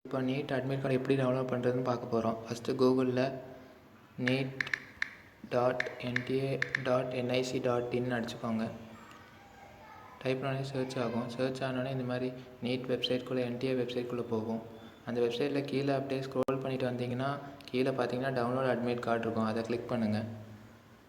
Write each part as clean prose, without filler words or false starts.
இப்போ NEET admit card எப்படி download பண்ணுறதுன்னு பார்க்க போகிறோம். ஃபஸ்ட்டு கூகுளில் neet.nta.nic.in அடிச்சுக்கோங்க. டைப் பண்ணி சர்ச் ஆகும். சர்ச் ஆனோடனே இந்த மாதிரி நீட் வெப்சைட்குள்ளே NTA வெப்சைட்குள்ளே போகும். அந்த வெப்சைட்டில் கீழே அப்படியே ஸ்க்ரோல் பண்ணிட்டு வந்தீங்கன்னா கீழே பார்த்தீங்கன்னா டவுன்லோட் அட்மிட் கார்டு இருக்கும். அதை கிளிக் பண்ணுங்கள்.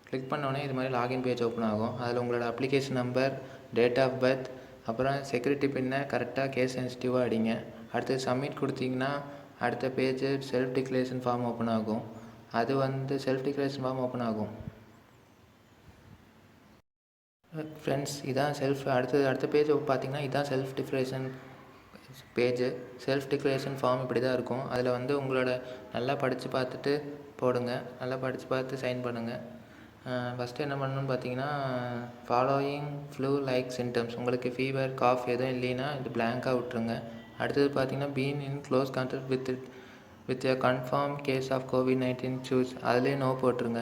கிளிக் பண்ணோடனே இது மாதிரி லாகின் பேஜ் ஓப்பன் ஆகும். அதில் உங்களோட application number, date of birth, அப்புறம் செக்யூரிட்டி பின்னை கரெக்டாக கேஸ் சென்சிட்டிவாக அடிங்க. அடுத்து சப்மிட் கொடுத்தீங்கன்னா அடுத்த page self declaration form open ஆகும். அது செல்ஃப் டிக்ளரேஷன் ஃபார்ம் ஓப்பன் ஆகும். ஃப்ரெண்ட்ஸ், இதான் அடுத்த பேஜ் பார்த்தீங்கன்னா இதான் self declaration page. Self declaration form இப்படி தான் இருக்கும். அதில் உங்களோட நல்லா படித்து பார்த்துட்டு போடுங்க. நல்லா படித்து பார்த்து சைன் பண்ணுங்கள். ஃபஸ்ட்டு என்ன பண்ணணும்னு பார்த்தீங்கன்னா ஃபாலோயிங் ஃப்ளூ லைக் சிம்டம்ஸ், உங்களுக்கு ஃபீவர், காஃப் எதுவும் இல்லைன்னா இது பிளாங்காக விட்டுருங்க. அடுத்தது பார்த்தீங்கன்னா been in close contact with a confirm case of COVID-19 choose, அதுலேயே நோ போட்டுருங்க.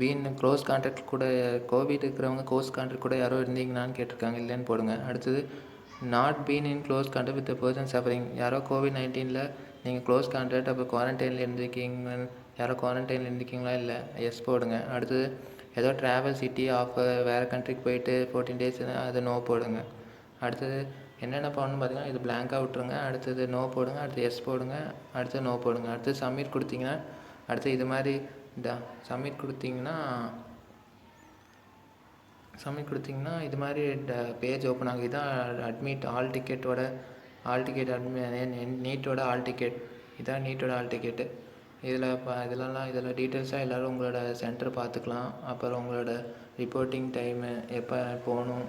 பீன் க்ளோஸ் கான்டாக்ட் கூட கோவிட் இருக்கிறவங்க க்ளோஸ் கான்டாக்ட் கூட யாரோ இருந்தீங்கன்னான்னு கேட்டிருக்காங்க, இல்லைன்னு போடுங்க. அடுத்தது not been in close contact with person suffering, யாரோ COVID-19 நீங்கள் க்ளோஸ் கான்டாக்ட் அப்போ குவாரண்டைனில் இருந்திருக்கீங்களா இல்லை, எஸ் போடுங்க. அடுத்தது ஏதோ ட்ராவல் சிட்டி ஆஃப் வேறு கண்ட்ரிக்கு போயிட்டு 14 days அது நோ போடுங்க. அடுத்தது என்னென்ன பண்ணணும்னு பார்த்தீங்கன்னா இது பிளாங்காக விட்டுருங்க. அடுத்தது நோ போடுங்க. அடுத்து எஸ் போடுங்க. அடுத்து நோ போடுங்க. அடுத்து சப்மிட் கொடுத்தீங்கன்னா அடுத்து இது மாதிரி சப்மிட் கொடுத்தீங்கன்னா இது மாதிரி பேஜ் ஓப்பன் ஆகும். இதுதான் அட்மிட் நீட்டோட ஆல் டிக்கெட். இதுதான் நீட்டோட ஆல் டிக்கெட்டு. இதில் டீட்டெயில்ஸாக எல்லோரும் உங்களோட சென்டர் பார்த்துக்கலாம். அப்புறம் உங்களோட ரிப்போர்ட்டிங் டைமு, எப்போ போகணும்,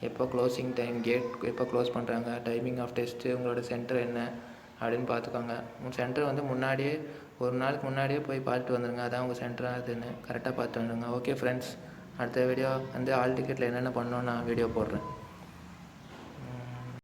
எப்போ க்ளோசிங் டைம், கேட் எப்போ க்ளோஸ் பண்ணுறாங்க, டைமிங் ஆஃப் டெஸ்ட்டு, உங்களோட சென்டர் என்ன அப்படின்னு பார்த்துக்கோங்க. உங்கள் சென்டர் முன்னாடியே ஒரு நாளுக்கு முன்னாடியே போய் பார்த்துட்டு வந்துடுங்க. அதான் உங்கள் சென்டராக அதுன்னு கரெக்டாக பார்த்து வந்துடுங்க. ஓகே ஃப்ரெண்ட்ஸ், அடுத்த வீடியோ ஆல் டிக்கெட்டில் என்னென்ன பண்ணணும்னு நான் வீடியோ போடுறேன்.